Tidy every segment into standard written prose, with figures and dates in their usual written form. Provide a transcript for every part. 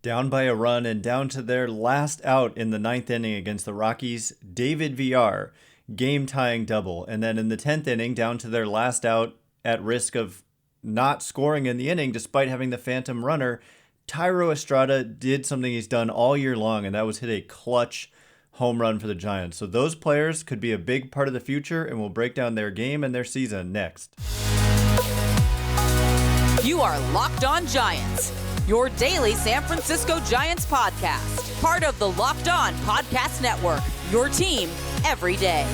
Down by a run and down to their last out in the ninth inning against the Rockies, David VR, game-tying double. And then in the 10th inning, down to their last out at risk of not scoring in the inning despite having the phantom runner, Thairo Estrada did something he's done all year long, and that was hit a clutch home run for the Giants. So those players could be a big part of the future, and we'll break down their game and their season next. You are Locked On Giants, your daily San Francisco Giants podcast. Part of the Locked On Podcast Network, your team every day.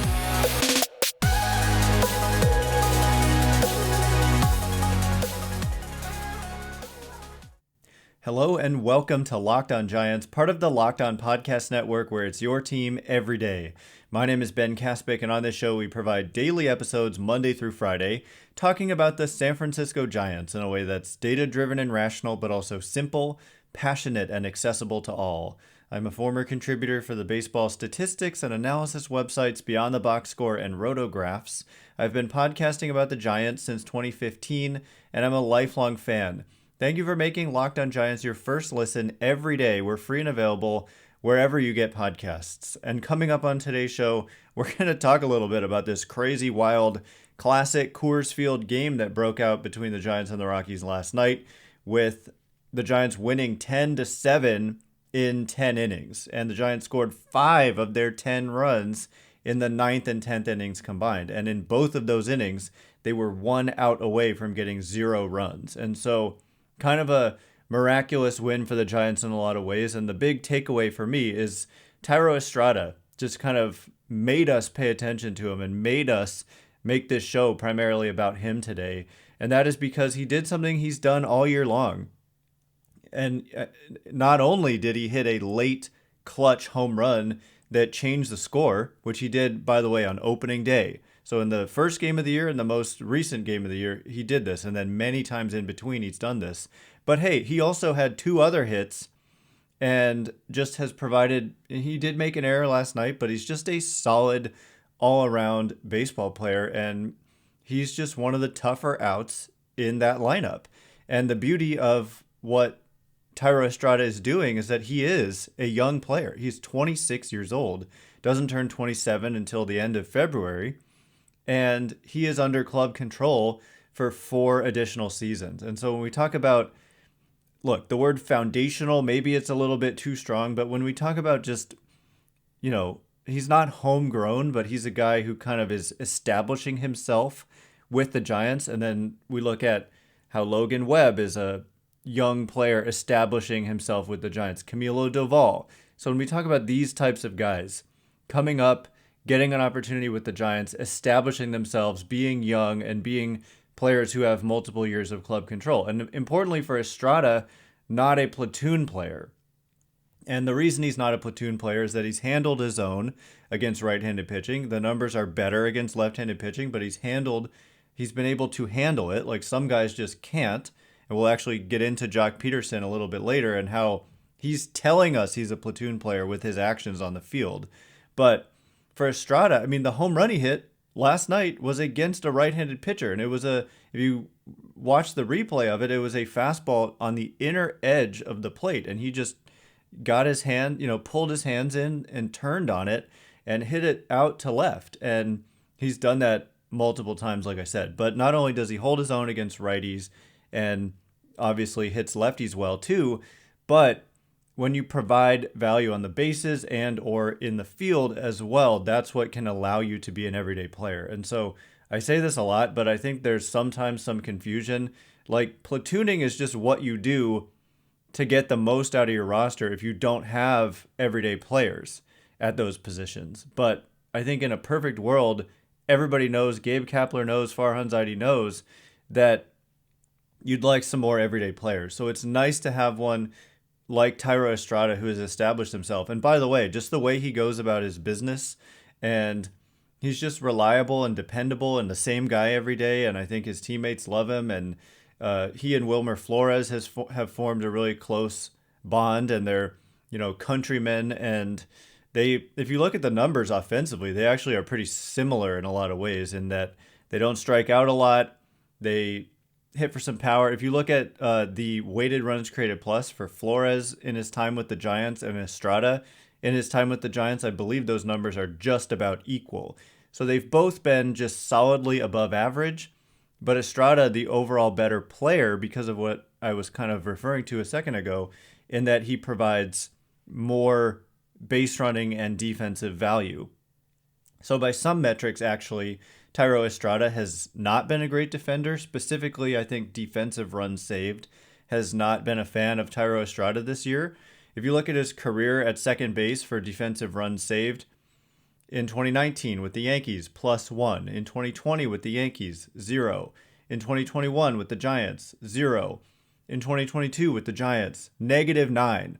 Hello and welcome to Locked On Giants, part of the Locked On Podcast Network, where it's your team every day. My name is Ben Kaspick, and on this show we provide daily episodes Monday through Friday, talking about the San Francisco Giants in a way that's data-driven and rational, but also simple, passionate, and accessible to all. I'm a former contributor for the baseball statistics and analysis websites Beyond the Box Score and Rotographs. I've been podcasting about the Giants since 2015, and I'm a lifelong fan. Thank you for making Locked On Giants your first listen every day. We're free and available wherever you get podcasts. And coming up on today's show, we're going to talk a little bit about this crazy, wild, classic Coors Field game that broke out between the Giants and the Rockies last night, with the Giants winning 10-7 in 10 innings. And the Giants scored 5 of their 10 runs in the 9th and 10th innings combined. And in both of those innings, they were 1 out away from getting 0 runs. And so kind of a miraculous win for the Giants in a lot of ways. And the big takeaway for me is Thairo Estrada just kind of made us pay attention to him and made us make this show primarily about him today. And that is because he did something he's done all year long. And not only did he hit a late clutch home run that changed the score, which he did, by the way, on opening day. So in the first game of the year and the most recent game of the year, he did this. And then many times in between, he's done this. But hey, he also had 2 other hits and just has provided, he did make an error last night, but he's just a solid all-around baseball player. And he's just one of the tougher outs in that lineup. And the beauty of what Thairo Estrada is doing is that he is a young player. He's 26 years old, doesn't turn 27 until the end of February. And he is under club control for 4 additional seasons. And so when we talk about, look, the word foundational, maybe it's a little bit too strong, but when we talk about just, he's not homegrown, but he's a guy who kind of is establishing himself with the Giants. And then we look at how Logan Webb is a young player establishing himself with the Giants, Camilo Doval. So when we talk about these types of guys coming up, getting an opportunity with the Giants, establishing themselves, being young, and being players who have multiple years of club control. And importantly for Estrada, not a platoon player. And the reason he's not a platoon player is that he's handled his own against right-handed pitching. The numbers are better against left-handed pitching, but he's been able to handle it like some guys just can't. And we'll actually get into Joc Pederson a little bit later and how he's telling us he's a platoon player with his actions on the field. But for Estrada, the home run he hit last night was against a right-handed pitcher. And it was if you watch the replay of it, it was a fastball on the inner edge of the plate. And he just got his hand, pulled his hands in and turned on it and hit it out to left. And he's done that multiple times, like I said. But not only does he hold his own against righties and obviously hits lefties well too, but when you provide value on the bases and or in the field as well, that's what can allow you to be an everyday player. And so I say this a lot, but I think there's sometimes some confusion. Like, platooning is just what you do to get the most out of your roster if you don't have everyday players at those positions. But I think in a perfect world, everybody knows, Gabe Kapler knows, Farhan Zaidi knows, that you'd like some more everyday players. So it's nice to have one like Thairo Estrada, who has established himself. And by the way, just the way he goes about his business, and he's just reliable and dependable and the same guy every day. And I think his teammates love him. And he and Wilmer Flores have formed a really close bond, and they're, countrymen. And if you look at the numbers offensively, they actually are pretty similar in a lot of ways in that they don't strike out a lot. They hit for some power. If you look at the weighted runs created plus for Flores in his time with the Giants and Estrada in his time with the Giants, I believe those numbers are just about equal. So they've both been just solidly above average, but Estrada, the overall better player because of what I was kind of referring to a second ago, in that he provides more base running and defensive value. So by some metrics, actually, Thairo Estrada has not been a great defender. Specifically, I think defensive runs saved has not been a fan of Thairo Estrada this year. If you look at his career at second base for defensive runs saved, in 2019 with the Yankees, +1. In 2020 with the Yankees, 0. In 2021 with the Giants, 0. In 2022 with the Giants, -9.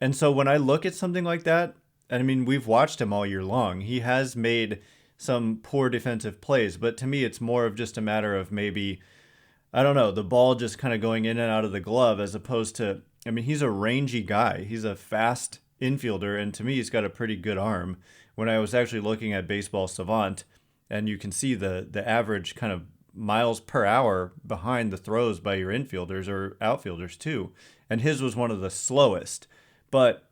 And so when I look at something like that, and I mean, we've watched him all year long. He has made some poor defensive plays, but to me, it's more of just a matter of maybe, I don't know, the ball just kind of going in and out of the glove as opposed to, I mean, he's a rangy guy. He's a fast infielder, and to me, he's got a pretty good arm. When I was actually looking at Baseball Savant, and you can see the average kind of miles per hour behind the throws by your infielders or outfielders too, and his was one of the slowest. But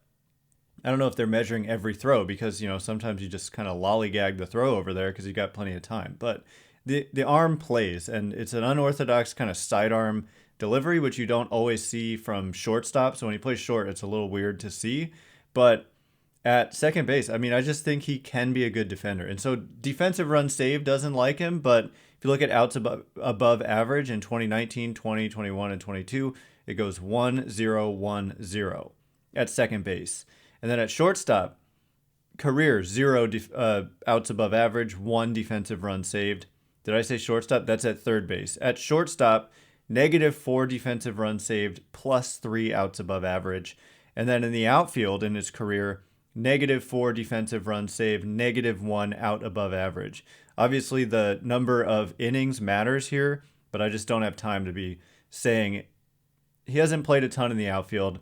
I don't know if they're measuring every throw because, sometimes you just kind of lollygag the throw over there because you got plenty of time. But the arm plays, and it's an unorthodox kind of sidearm delivery, which you don't always see from shortstop. So when he plays short, it's a little weird to see. But at second base, I mean, I just think he can be a good defender. And so defensive run save doesn't like him, but if you look at outs above average in 2019, 20, 21, and 22, it goes 1-0-1-0 at second base. And then at shortstop, career 0 outs above average, 1 defensive run saved. Did I say shortstop? That's at third base. At shortstop, -4 defensive run saved, +3 outs above average. And then in the outfield in his career, -4 defensive run saved, -1 out above average. Obviously, the number of innings matters here, but I just don't have time to be saying he hasn't played a ton in the outfield.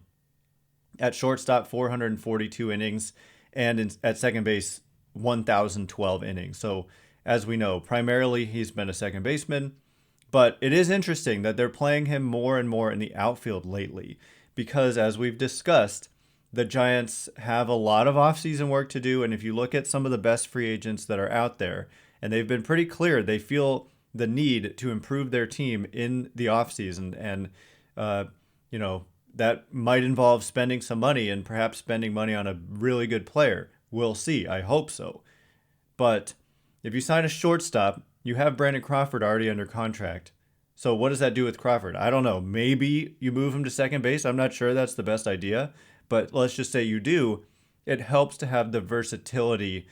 At shortstop, 442 innings, and at second base, 1,012 innings. So, as we know, primarily he's been a second baseman, but it is interesting that they're playing him more and more in the outfield lately because, as we've discussed, the Giants have a lot of offseason work to do, and if you look at some of the best free agents that are out there, and they've been pretty clear, they feel the need to improve their team in the offseason, and, that might involve spending some money and perhaps spending money on a really good player. We'll see. I hope so. But if you sign a shortstop, you have Brandon Crawford already under contract. So what does that do with Crawford? I don't know. Maybe you move him to second base. I'm not sure that's the best idea. But let's just say you do. It helps to have the versatility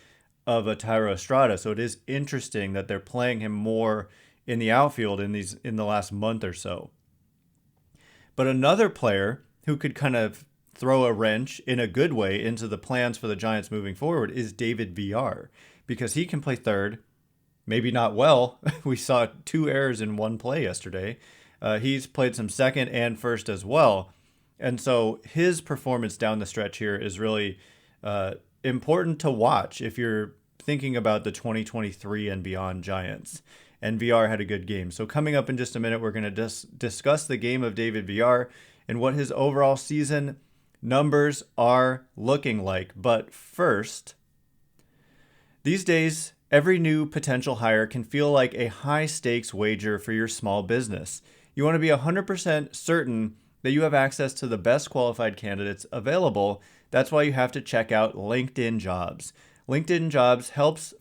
of a Thairo Estrada. So it is interesting that they're playing him more in the outfield in the last month or so. But another player who could kind of throw a wrench in a good way into the plans for the Giants moving forward is David Villar, because he can play third, maybe not well. We saw 2 errors in 1 play yesterday. He's played some second and first as well. And so his performance down the stretch here is really important to watch if you're thinking about the 2023 and beyond Giants. And Villar had a good game. So coming up in just a minute, we're going to discuss the game of David Villar and what his overall season numbers are looking like. But first, these days, every new potential hire can feel like a high-stakes wager for your small business. You want to be 100% certain that you have access to the best qualified candidates available. That's why you have to check out LinkedIn Jobs. LinkedIn Jobs helps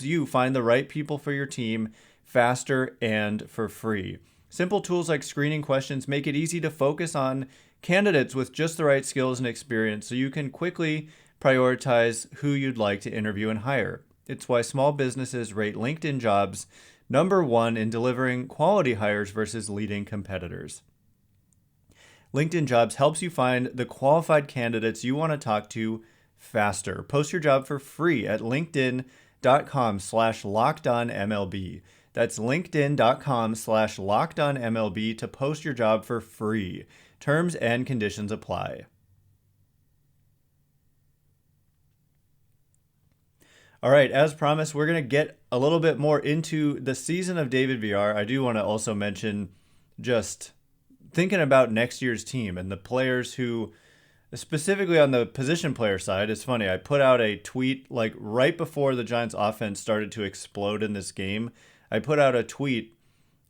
you find the right people for your team faster and for free. Simple tools like screening questions make it easy to focus on candidates with just the right skills and experience so you can quickly prioritize who you'd like to interview and hire. It's why small businesses rate LinkedIn Jobs #1 in delivering quality hires versus leading competitors. LinkedIn Jobs helps you find the qualified candidates you want to talk to faster. Post your job for free at linkedin.com/lockedonmlb. That's linkedin.com/lockedonmlb to post your job for free. Terms and conditions apply. All right, as promised, we're going to get a little bit more into the season of David VR. I do want to also mention just thinking about next year's team and the players who, specifically on the position player side, it's funny. I put out a tweet like right before the Giants offense started to explode in this game. I put out a tweet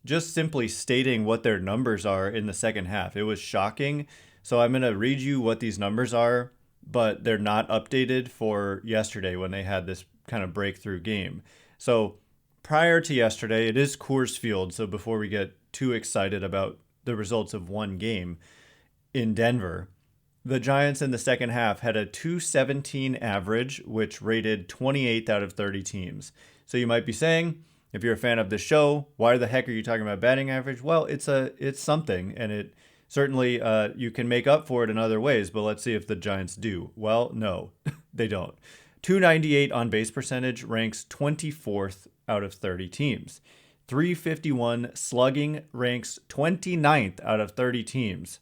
just simply stating what their numbers are in the second half. It was shocking. So I'm going to read you what these numbers are, but they're not updated for yesterday when they had this kind of breakthrough game. So prior to yesterday, it is Coors Field. So before we get too excited about the results of one game in Denver, the Giants in the second half had a 217 average, which rated 28th out of 30 teams. So you might be saying, if you're a fan of the show, why the heck are you talking about batting average? Well, it's something, and it certainly you can make up for it in other ways, but let's see if the Giants do. Well, no, they don't. 298 on base percentage ranks 24th out of 30 teams. 351 slugging ranks 29th out of 30 teams.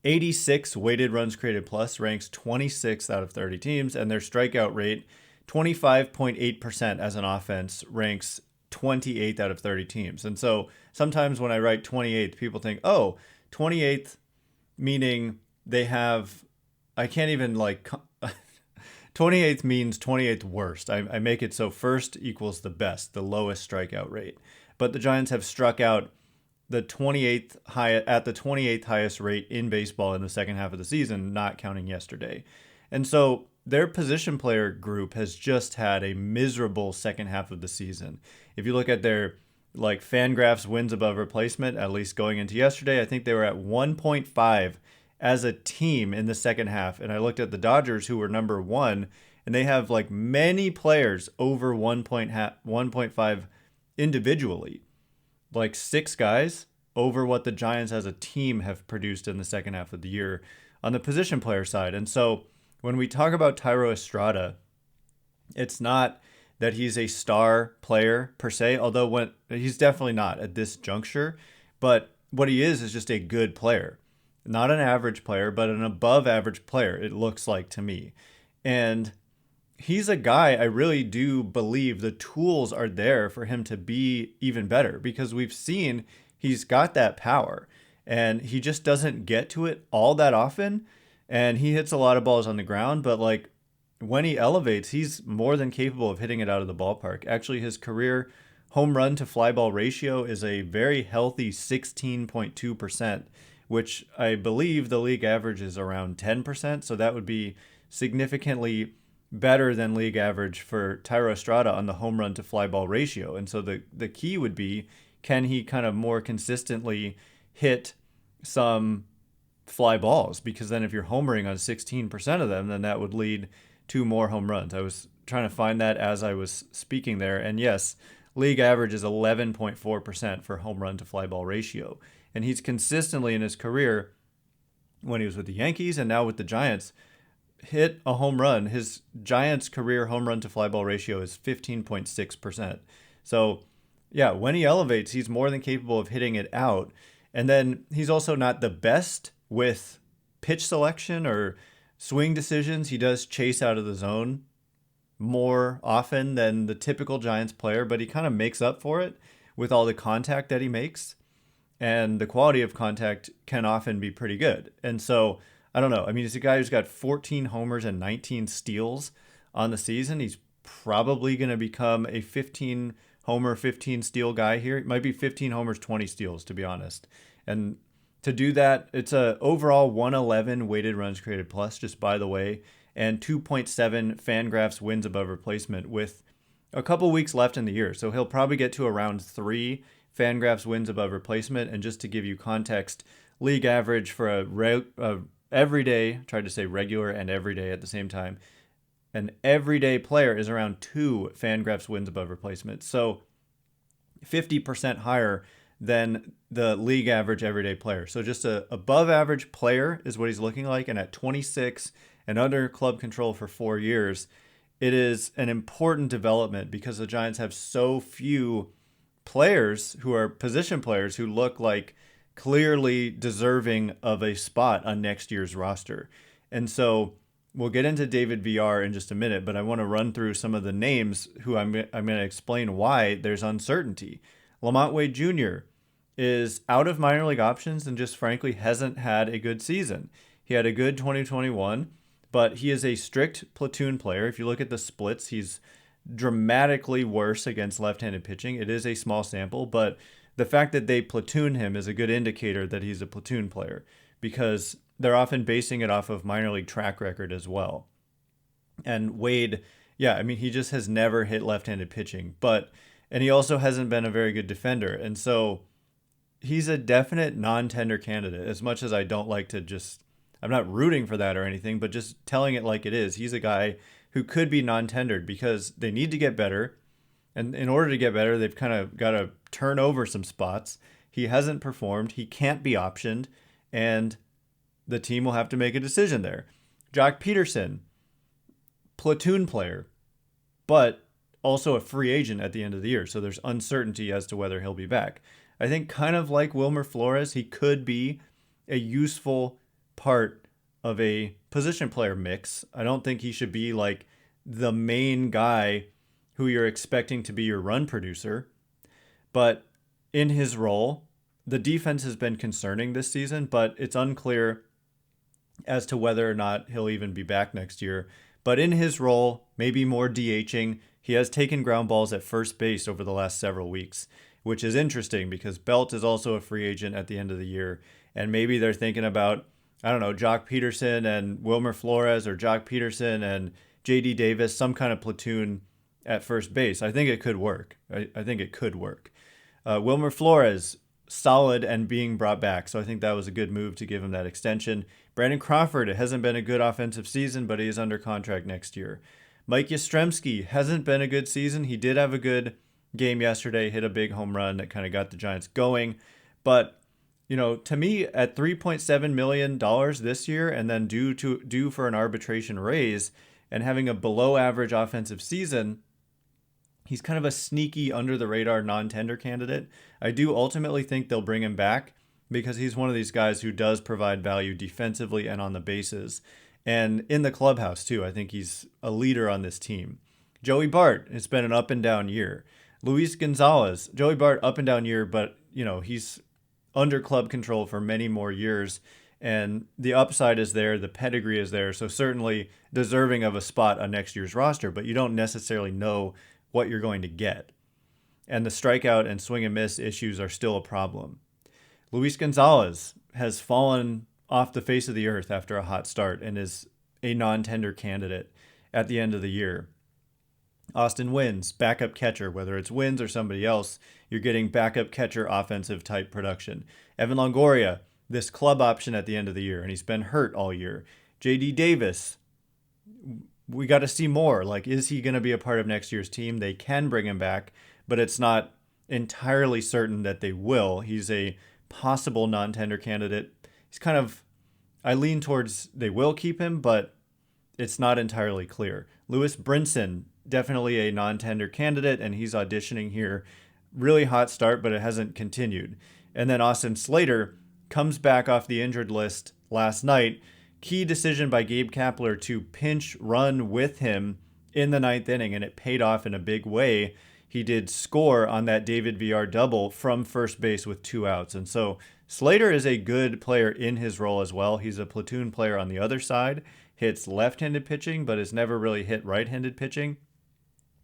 86 weighted runs created plus ranks 26th out of 30 teams, and their strikeout rate, 25.8% as an offense, ranks 28th out of 30 teams. And so sometimes when I write 28th, people think, oh, 28th meaning they have, I can't even 28th means 28th worst. I make it so first equals the best, the lowest strikeout rate. But the Giants have struck out the 28th at the 28th highest rate in baseball in the second half of the season, not counting yesterday. And so their position player group has just had a miserable second half of the season. If you look at their FanGraphs wins above replacement, at least going into yesterday, I think they were at 1.5 as a team in the second half. And I looked at the Dodgers, who were number one, and they have many players over 1.5 individually. 6 guys over what the Giants as a team have produced in the second half of the year on the position player side. And so when we talk about Thairo Estrada, it's not that he's a star player per se, although he's definitely not at this juncture, but what he is just a good player. Not an average player, but an above average player, it looks like to me. And he's a guy I really do believe the tools are there for him to be even better, because we've seen he's got that power and he just doesn't get to it all that often. And he hits a lot of balls on the ground, but when he elevates, he's more than capable of hitting it out of the ballpark. Actually, his career home run to fly ball ratio is a very healthy 16.2%, which I believe the league average is around 10%. So that would be significantly better than league average for Thairo Estrada on the home run to fly ball ratio. And so the key would be, can he kind of more consistently hit some fly balls? Because then if you're homering on 16% of them, then that would lead to more home runs. I was trying to find that as I was speaking there. And yes, league average is 11.4% for home run to fly ball ratio. And he's consistently in his career, when he was with the Yankees and now with the Giants, hit a home run. His Giants career home run to fly ball ratio is 15.6%. So yeah, when he elevates, he's more than capable of hitting it out. And then he's also not the best with pitch selection or swing decisions. He does chase out of the zone more often than the typical Giants player, but he kind of makes up for it with all the contact that he makes. And the quality of contact can often be pretty good. And so, I don't know. I mean, he's a guy who's got 14 homers and 19 steals on the season. He's probably going to become a 15 homer, 15 steal guy here. It might be 15 homers, 20 steals, to be honest. And to do that, it's a overall 111 weighted runs created plus, just by the way, and 2.7 FanGraphs wins above replacement with a couple weeks left in the year. So he'll probably get to around 3 FanGraphs wins above replacement. And just to give you context, league average for a everyday, tried to say regular and everyday at the same time, an everyday player is around 2 FanGraphs wins above replacement. So 50% higher than the league average everyday player. So just a above average player is what he's looking like. And at 26 and under club control for 4 years, it is an important development because the Giants have so few players who are position players who look like clearly deserving of a spot on next year's roster. And so we'll get into David VR in just a minute, but I want to run through some of the names who I'm going to explain why there's uncertainty. LaMonte Wade Jr. is out of minor league options and just frankly hasn't had a good season. He had a good 2021, but he is a strict platoon player. If you look at the splits, he's dramatically worse against left-handed pitching. It is a small sample, but the fact that they platoon him is a good indicator that he's a platoon player because they're often basing it off of minor league track record as well. And Wade, yeah, I mean, he just has never hit left-handed pitching, and he also hasn't been a very good defender. And so he's a definite non-tender candidate, as much as I don't like to I'm not rooting for that or anything, but just telling it like it is. He's a guy who could be non-tendered because they need to get better. And in order to get better, they've kind of got to turn over some spots. He hasn't performed. He can't be optioned. And the team will have to make a decision there. Joc Pederson, platoon player, but also a free agent at the end of the year. So there's uncertainty as to whether he'll be back. I think kind of like Wilmer Flores, he could be a useful part of a position player mix. I don't think he should be like the main guy who you're expecting to be your run producer. But in his role, the defense has been concerning this season, but it's unclear as to whether or not he'll even be back next year. But in his role, maybe more DHing, he has taken ground balls at first base over the last several weeks, which is interesting because Belt is also a free agent at the end of the year. And maybe they're thinking about, I don't know, Joc Pederson and Wilmer Flores or Joc Pederson and JD Davis, some kind of platoon at first base. I think it could work. I think it could work. Wilmer Flores, solid and being brought back. So I think that was a good move to give him that extension. Brandon Crawford, it hasn't been a good offensive season, but he is under contract next year. Mike Yastrzemski hasn't been a good season. He did have a good game yesterday, hit a big home run that kind of got the Giants going. But, to me, at $3.7 million this year and then due for an arbitration raise and having a below average offensive season, he's kind of a sneaky under the radar non-tender candidate. I do ultimately think they'll bring him back because he's one of these guys who does provide value defensively and on the bases. And in the clubhouse, too. I think he's a leader on this team. Joey Bart, it's been an up and down year. Luis González, Joey Bart, up and down year, but, he's under club control for many more years. And the upside is there. The pedigree is there. So certainly deserving of a spot on next year's roster, but you don't necessarily know what you're going to get. And the strikeout and swing and miss issues are still a problem. Luis González has fallen off the face of the earth after a hot start and is a non-tender candidate at the end of the year. Austin Wynns, backup catcher, whether it's Wynns or somebody else, you're getting backup catcher offensive type production. Evan Longoria, this club option at the end of the year, and he's been hurt all year. JD Davis, we got to see more. Like, is he going to be a part of next year's team? They can bring him back, but it's not entirely certain that they will. He's a possible non-tender candidate. He's kind of, I lean towards they will keep him, but it's not entirely clear. Lewis Brinson, definitely a non-tender candidate, and he's auditioning here. Really hot start, but it hasn't continued. And then Austin Slater comes back off the injured list last night. Key decision by Gabe Kapler to pinch run with him in the ninth inning, and it paid off in a big way. He did score on that David VR double from first base with 2 outs. And so Slater is a good player in his role as well. He's a platoon player on the other side, hits left-handed pitching, but has never really hit right-handed pitching.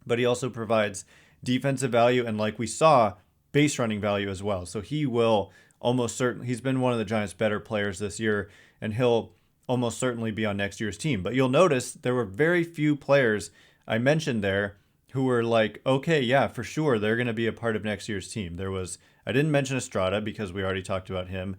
But he also provides defensive value and, like we saw, base running value as well. So he will almost certainly, he's been one of the Giants' better players this year, and he'll almost certainly be on next year's team. But you'll notice there were very few players I mentioned there who were like, okay, yeah, for sure, they're going to be a part of next year's team. I didn't mention Estrada because we already talked about him.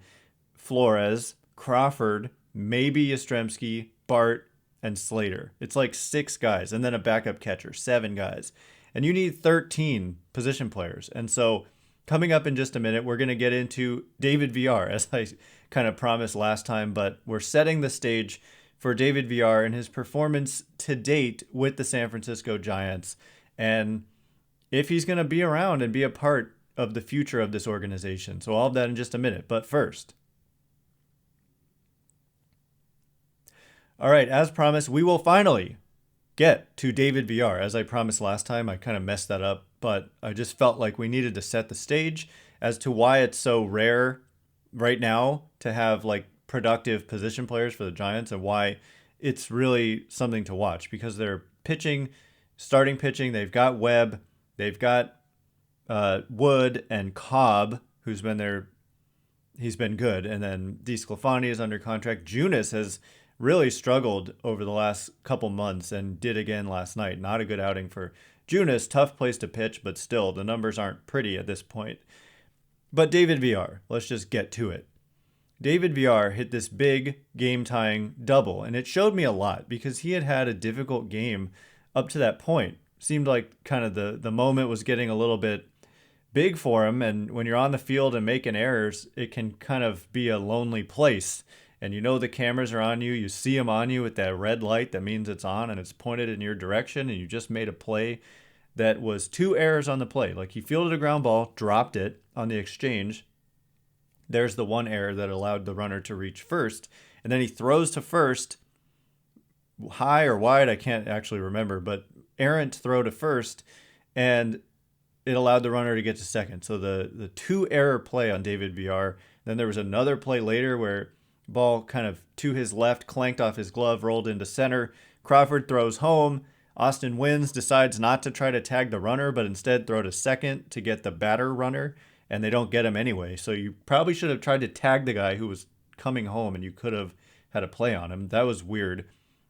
Flores, Crawford, maybe Yastrzemski, Bart, and Slater. It's like 6 guys, and then a backup catcher, 7 guys. And you need 13 position players. And so coming up in just a minute, we're going to get into David VR, as I kind of promised last time, but we're setting the stage for David VR and his performance to date with the San Francisco Giants, and if he's going to be around and be a part of the future of this organization. So all of that in just a minute. But first, All right, as promised, we will finally get to David VR. As I promised last time, I kind of messed that up, but I just felt like we needed to set the stage as to why it's so rare right now to have like productive position players for the Giants and why it's really something to watch because they're pitching, starting pitching. They've got Webb, they've got Wood and Cobb, who's been there. He's been good. And then DeSclafani is under contract. Junis has really struggled over the last couple months and did again last night. Not a good outing for Junis. Tough place to pitch, but still, the numbers aren't pretty at this point. But David VR, let's just get to it. David VR hit this big game-tying double, and it showed me a lot because he had a difficult game up to that point. Seemed like kind of the moment was getting a little bit big for him, and when you're on the field and making errors, it can kind of be a lonely place. And you know the cameras are on you, you see them on you with that red light that means it's on and it's pointed in your direction, and you just made a play that was 2 errors on the play. Like he fielded a ground ball, dropped it on the exchange. There's the 1 error that allowed the runner to reach first. And then he throws to first, high or wide, I can't actually remember, but errant throw to first, and it allowed the runner to get to second. So the 2 error play on David VR. Then there was another play later where ball kind of to his left, clanked off his glove, rolled into center. Crawford throws home. Austin Wynns decides not to try to tag the runner, but instead throw to second to get the batter runner, and they don't get him anyway. So you probably should have tried to tag the guy who was coming home, and you could have had a play on him. That was weird.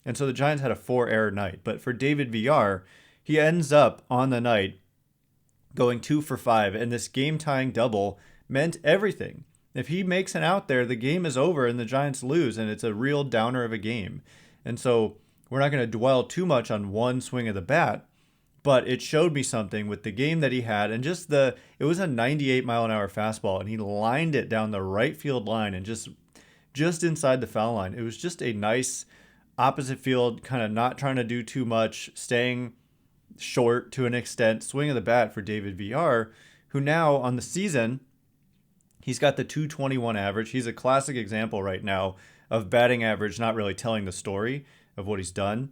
And so the Giants had a 4-error night. But for David VR, he ends up on the night going 2 for 5, and this game-tying double meant everything. If he makes an out there, the game is over and the Giants lose, and it's a real downer of a game. And so we're not going to dwell too much on one swing of the bat, but it showed me something with the game that he had, and just it was a 98-mile-an-hour fastball, and he lined it down the right field line and just inside the foul line. It was just a nice opposite field, kind of not trying to do too much, staying short to an extent, swing of the bat for David VR, who now on the season, he's got the 221 average. He's a classic example right now of batting average not really telling the story of what he's done.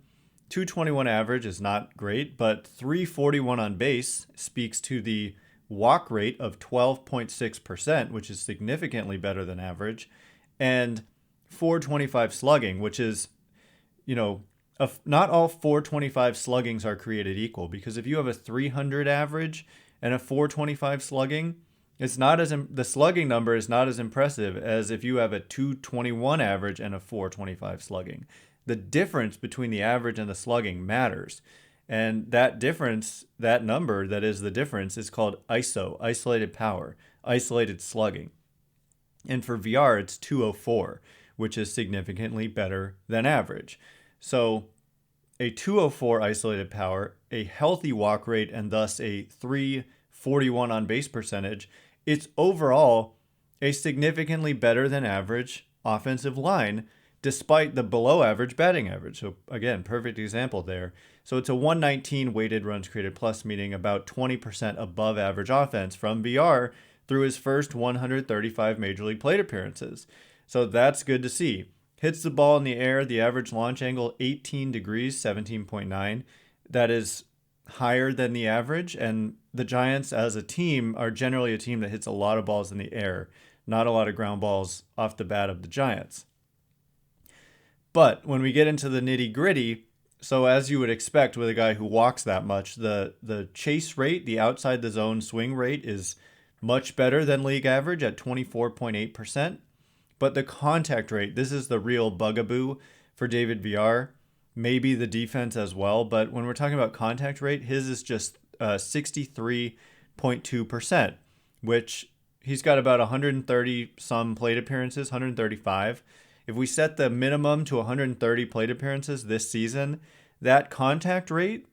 221 average is not great, but 341 on base speaks to the walk rate of 12.6%, which is significantly better than average, and 425 slugging, which is, not all 425 sluggings are created equal, because if you have a 300 average and a 425 slugging, the slugging number is not as impressive as if you have a 221 average and a 425 slugging. The difference between the average and the slugging matters. And that difference, that number that is the difference, is called ISO, isolated power, isolated slugging. And for VR, it's 204, which is significantly better than average. So a 204 isolated power, a healthy walk rate, and thus a 341 on base percentage, it's overall a significantly better than average offensive line, despite the below average batting average. So again, perfect example there. So it's a 119 weighted runs created plus, meaning about 20% above average offense from VR through his first 135 major league plate appearances. So that's good to see. Hits the ball in the air, the average launch angle 18 degrees, 17.9. That is higher than the average, and the Giants as a team are generally a team that hits a lot of balls in the air, not a lot of ground balls off the bat of the Giants. But when we get into the nitty-gritty, so as you would expect with a guy who walks that much, the chase rate, the outside the zone swing rate is much better than league average at 24.8%. But the contact rate, this is the real bugaboo for David VR, maybe the defense as well. But when we're talking about contact rate, his is just 63.2%, which he's got about 130 some plate appearances, 135. If we set the minimum to 130 plate appearances this season, that contact rate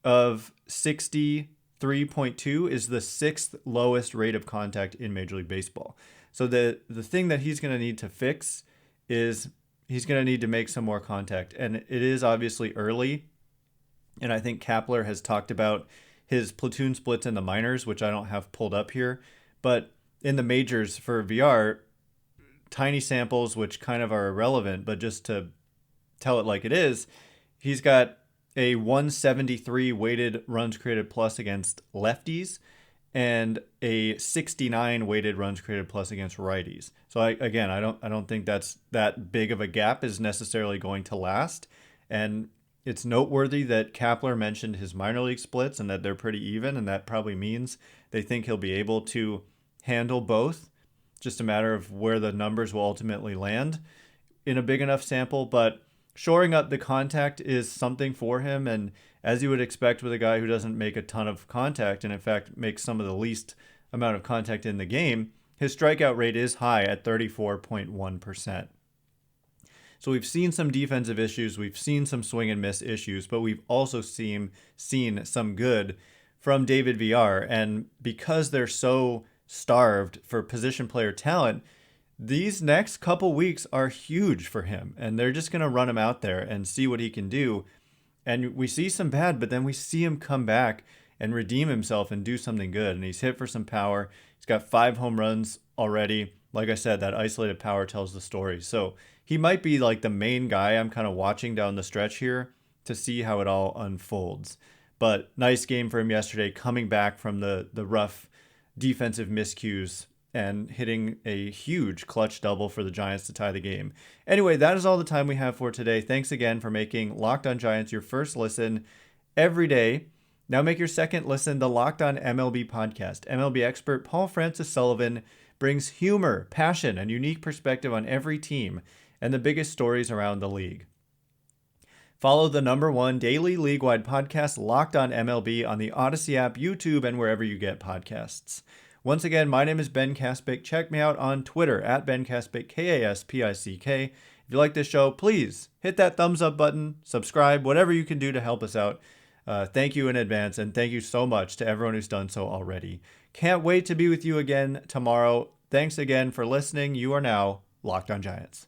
of 63.2 is the 6th lowest rate of contact in Major League Baseball. So the thing that he's going to need to fix is he's going to need to make some more contact. And it is obviously early. And I think Kapler has talked about his platoon splits in the minors, which I don't have pulled up here. But in the majors for VR, tiny samples, which kind of are irrelevant, but just to tell it like it is, he's got a 173 weighted runs created plus against lefties and a 69 weighted runs created plus against righties. So I don't think that's that big of a gap is necessarily going to last. And it's noteworthy that Kapler mentioned his minor league splits and that they're pretty even, and that probably means they think he'll be able to handle both. Just a matter of where the numbers will ultimately land in a big enough sample, but shoring up the contact is something for him. And as you would expect with a guy who doesn't make a ton of contact, and in fact makes some of the least amount of contact in the game, his strikeout rate is high at 34.1%. So we've seen some defensive issues, we've seen some swing and miss issues, but we've also seen some good from David Villar. And because they're so starved for position player talent, these next couple weeks are huge for him, and they're just going to run him out there and see what he can do. And we see some bad, but then we see him come back and redeem himself and do something good. And he's hit for some power. He's got 5 home runs already. Like I said, that isolated power tells the story. So he might be like the main guy I'm kind of watching down the stretch here to see how it all unfolds. But nice game for him yesterday, coming back from the rough defensive miscues and hitting a huge clutch double for the Giants to tie the game. Anyway, that is all the time we have for today. Thanks again for making Locked On Giants your first listen every day. Now make your second listen the Locked On MLB podcast. MLB expert Paul Francis Sullivan brings humor, passion, and unique perspective on every team and the biggest stories around the league. Follow the #1 daily league-wide podcast, Locked On MLB, on the Odyssey app, YouTube, and wherever you get podcasts. Once again, my name is Ben Kaspick. Check me out on Twitter at Ben Kaspick, Kaspick. If you like this show, please hit that thumbs up button, subscribe, whatever you can do to help us out. Thank you in advance, and thank you so much to everyone who's done so already. Can't wait to be with you again tomorrow. Thanks again for listening. You are now Locked On Giants.